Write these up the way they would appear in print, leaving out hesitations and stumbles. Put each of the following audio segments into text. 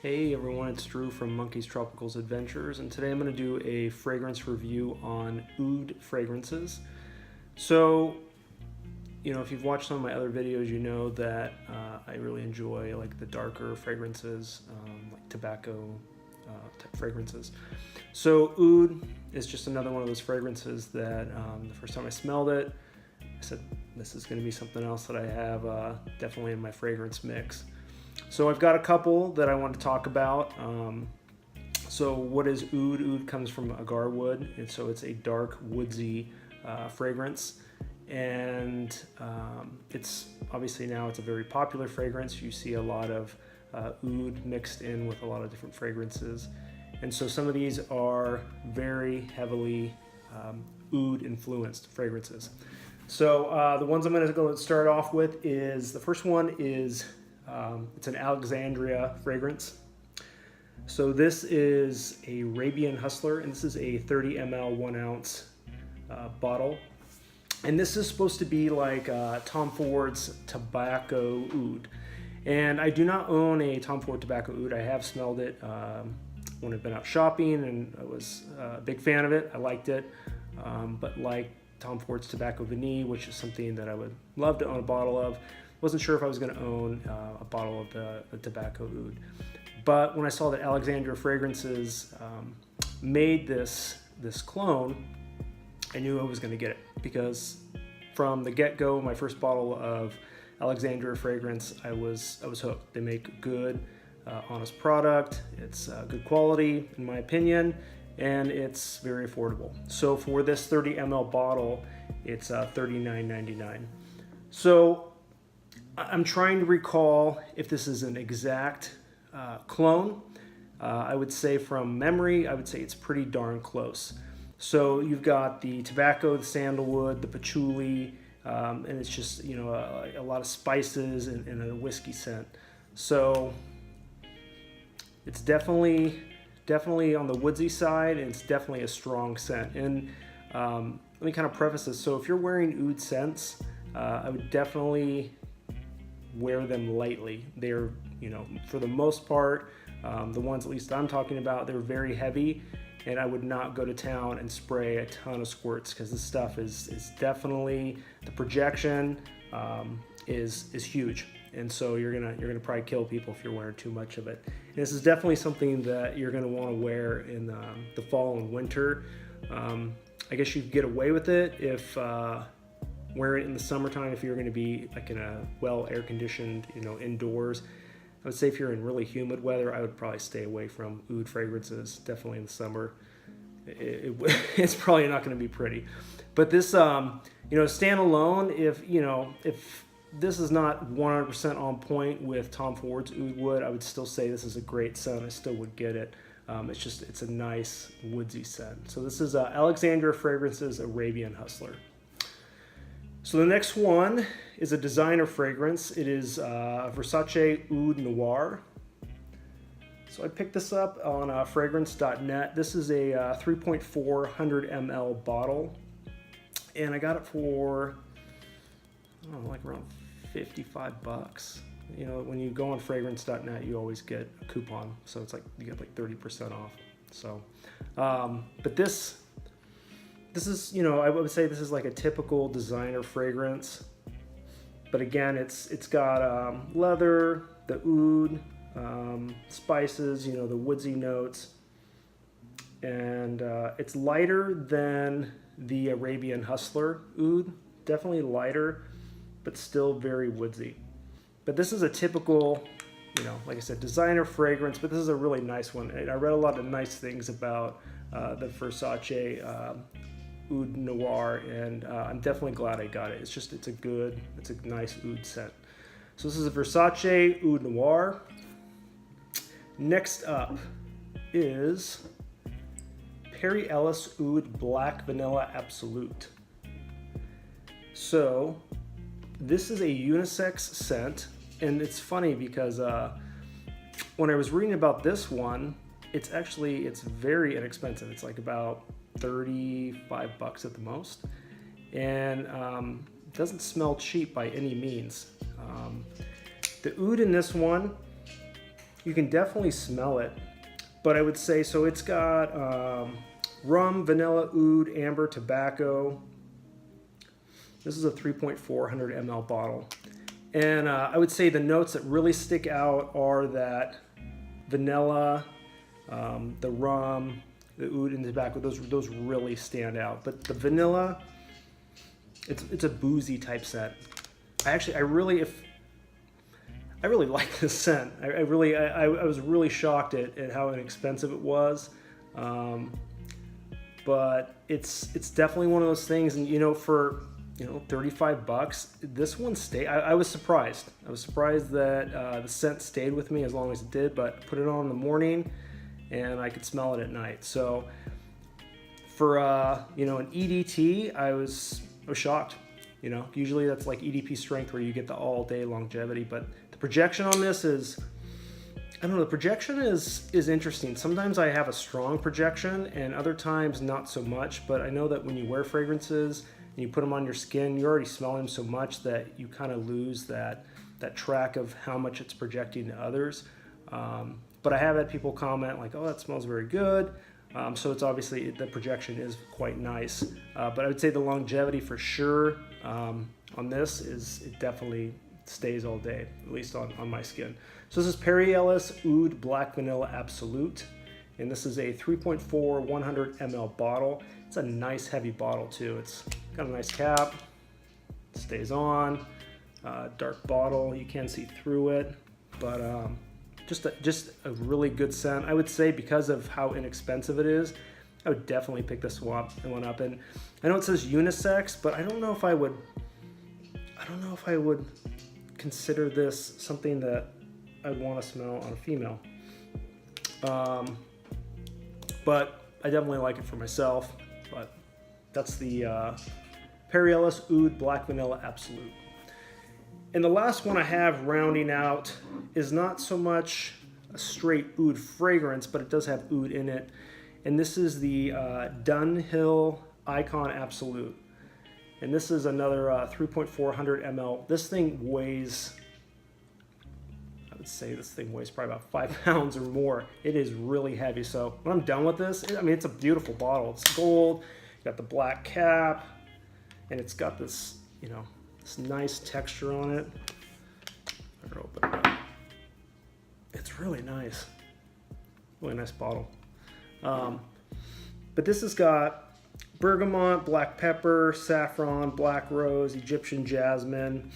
Hey everyone, it's Drew from Monkey's Tropicals Adventures, and today I'm going to do a fragrance review on oud fragrances. So, if you've watched some of my other videos, you know that I really enjoy like the darker fragrances, like tobacco type fragrances. So oud is just another one of those fragrances that the first time I smelled it, I said, this is going to be something else that I have definitely in my fragrance mix. So I've got a couple that I want to talk about. So what is oud? Oud comes from agar wood, and so it's a dark woodsy fragrance. And it's obviously now it's a very popular fragrance. You see a lot of oud mixed in with a lot of different fragrances. And so some of these are very heavily oud influenced fragrances. So the ones I'm going to go start off with is, the first one is it's an Alexandria fragrance. So this is a Arabian Hustler, and this is a 30 ml 1 ounce bottle. And this is supposed to be like Tom Ford's tobacco oud. And I do not own a Tom Ford tobacco oud. I have smelled it when I've been out shopping, and I was a big fan of it. I liked it, but like Tom Ford's tobacco vanille, which is something that I would love to own a bottle of, wasn't sure if I was going to own a bottle of the tobacco oud. But when I saw that Alexandria Fragrances made this clone, I knew I was going to get it, because from the get-go, my first bottle of Alexandria fragrance, I was hooked. They make good, honest product. It's good quality, in my opinion, and it's very affordable. So for this 30 ml bottle, it's $39.99. So I'm trying to recall if this is an exact clone. I would say from memory, I would say it's pretty darn close. So you've got the tobacco, the sandalwood, the patchouli, and it's just, a lot of spices and a whiskey scent. So it's definitely on the woodsy side, and it's definitely a strong scent. And let me kind of preface this. So if you're wearing oud scents, I would definitely wear them lightly. They're, for the most part, the ones at least I'm talking about, they're very heavy, and I would not go to town and spray a ton of squirts, because this stuff is definitely, the projection is huge, and so you're gonna probably kill people if you're wearing too much of it. And this is definitely something that you're gonna want to wear in the fall and winter. I guess you could get away with it if wear it in the summertime if you're going to be like in a well air conditioned, indoors. I would say if you're in really humid weather, I would probably stay away from oud fragrances. Definitely in the summer, it's probably not going to be pretty. But this, stand alone. If this is not 100% on point with Tom Ford's oud wood, I would still say this is a great scent. I still would get it. It's a nice woodsy scent. So this is Alexandria Fragrances Arabian Hustler. So the next one is a designer fragrance. It is Versace Oud Noir. So I picked this up on fragrance.net. This is a 3.4 100 ml bottle, and I got it for like around $55. When you go on fragrance.net, you always get a coupon, so it's like you get like 30% off. So, but this is, I would say this is like a typical designer fragrance. But again, it's got leather, the oud, spices, the woodsy notes. And it's lighter than the Arabian Hustler oud. Definitely lighter, but still very woodsy. But this is a typical, like I said, designer fragrance, but this is a really nice one. And I read a lot of nice things about the Versace Oud Noir, and I'm definitely glad I got it. It's a nice oud scent. So this is a Versace Oud Noir. Next up is Perry Ellis Oud Black Vanilla Absolute. So this is a unisex scent, and it's funny because when I was reading about this one, it's very inexpensive. It's like about $35 at the most, and doesn't smell cheap by any means. The oud in this one you can definitely smell it, but I would say, so it's got rum, vanilla, oud, amber, tobacco. This is a 3.400 ml bottle. And I would say the notes that really stick out are that vanilla, the rum, the oud, and tobacco. Those really stand out. But the vanilla, it's a boozy type scent. I really like this scent. I was really shocked at how inexpensive it was. But it's definitely one of those things, and for $35, this one stayed. I was surprised. I was surprised that the scent stayed with me as long as it did, but I put it on in the morning and I could smell it at night. So for an EDT, I was shocked. Usually that's like EDP strength where you get the all day longevity, but the projection on this is, I don't know, the projection is interesting. Sometimes I have a strong projection and other times not so much, but I know that when you wear fragrances and you put them on your skin, you already smell them so much that you kind of lose that track of how much it's projecting to others. But I have had people comment like, oh, that smells very good. So it's obviously, the projection is quite nice. But I would say the longevity for sure on this it definitely stays all day, at least on my skin. So this is Perry Ellis Oud Black Vanilla Absolute. And this is a 3.4 100 ml bottle. It's a nice heavy bottle too. It's got a nice cap, it stays on, dark bottle, you can see through it, but just a really good scent. I would say because of how inexpensive it is, I would definitely pick this one up. And I know it says unisex, but I don't know if I would consider this something that I'd want to smell on a female. But I definitely like it for myself. But that's the Perry Ellis Oud Black Vanilla Absolute. And the last one I have rounding out is not so much a straight oud fragrance, but it does have oud in it. And this is the Dunhill Icon Absolute. And this is another 3.400 ml. This thing weighs, I would say this thing weighs probably about 5 pounds or more. It is really heavy. So when I'm done with this, it's a beautiful bottle. It's gold, got the black cap, and it's got this, this nice texture on it. I'm gonna open it up. It's really nice. Really nice bottle. But this has got bergamot, black pepper, saffron, black rose, Egyptian jasmine,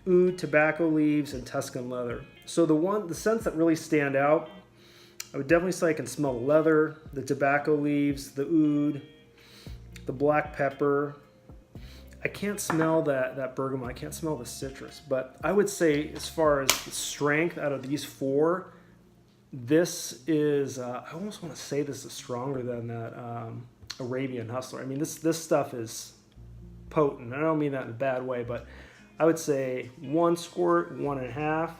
oud, tobacco leaves, and Tuscan leather. So the scents that really stand out, I would definitely say I can smell the leather, the tobacco leaves, the oud, the black pepper. I can't smell that bergamot. I can't smell the citrus. But I would say as far as the strength out of these four, this is, I almost want to say this is stronger than that Arabian Hustler. This stuff is potent. I don't mean that in a bad way, but I would say 1 squirt, 1.5.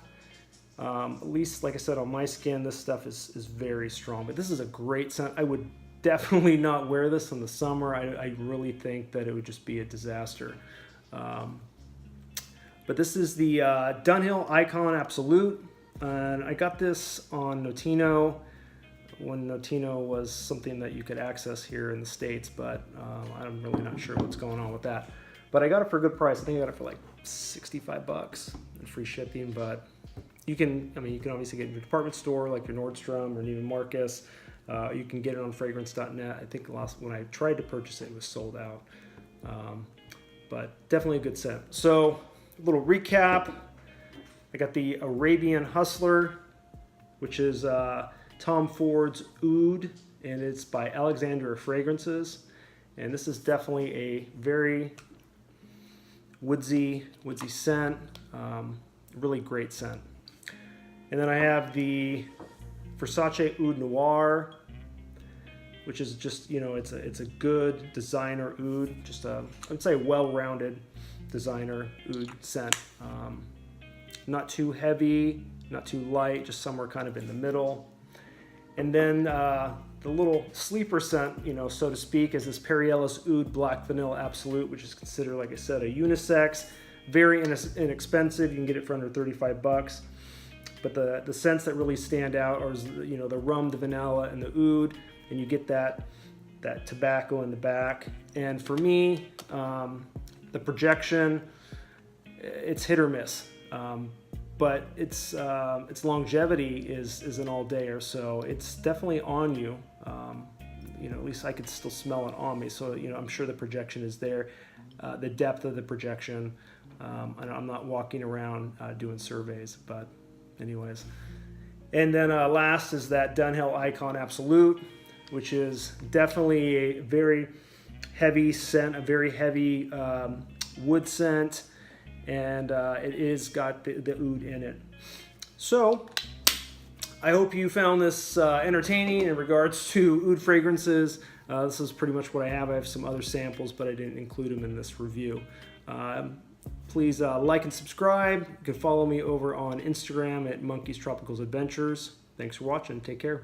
At least, like I said, on my skin, this stuff is very strong. But this is a great scent. I would definitely not wear this in the summer. I really think that it would just be a disaster. But this is the Dunhill Icon Absolute. And I got this on Notino when Notino was something that you could access here in the States, but I'm really not sure what's going on with that. But I got it for a good price. I think I got it for like $65 and free shipping. But you can obviously get it in your department store like your Nordstrom or Neiman Marcus. You can get it on fragrance.net. I think when I tried to purchase it, it was sold out. But definitely a good scent. So a little recap. I got the Arabian Hustler, which is Tom Ford's Oud, and it's by Alexandria Fragrances. And this is definitely a very woodsy scent, really great scent. And then I have the Versace Oud Noir, which is just, it's a good designer oud, just I would say well-rounded designer oud scent. Not too heavy, not too light, just somewhere kind of in the middle. And then the little sleeper scent, so to speak, is this Perry Ellis Oud Black Vanilla Absolute, which is considered, like I said, a unisex, very inexpensive. You can get it for under $35. but the scents that really stand out are, you know, the rum, the vanilla, and the oud, and you get that tobacco in the back. And for me, the projection, it's hit or miss, but its longevity is an all-dayer, so it's definitely on you. You know, at least I could still smell it on me, so you know, I'm sure the projection is there, the depth of the projection. And I'm not walking around doing surveys, but anyways. And then last is that Dunhill Icon Absolute, which is definitely a very heavy scent, a very heavy wood scent, and it is got the oud in it. So I hope you found this entertaining in regards to oud fragrances. This is pretty much what I have. I have some other samples, but I didn't include them in this review. Please like and subscribe. You can follow me over on Instagram at Monkeys Tropicals Adventures. Thanks for watching. Take care.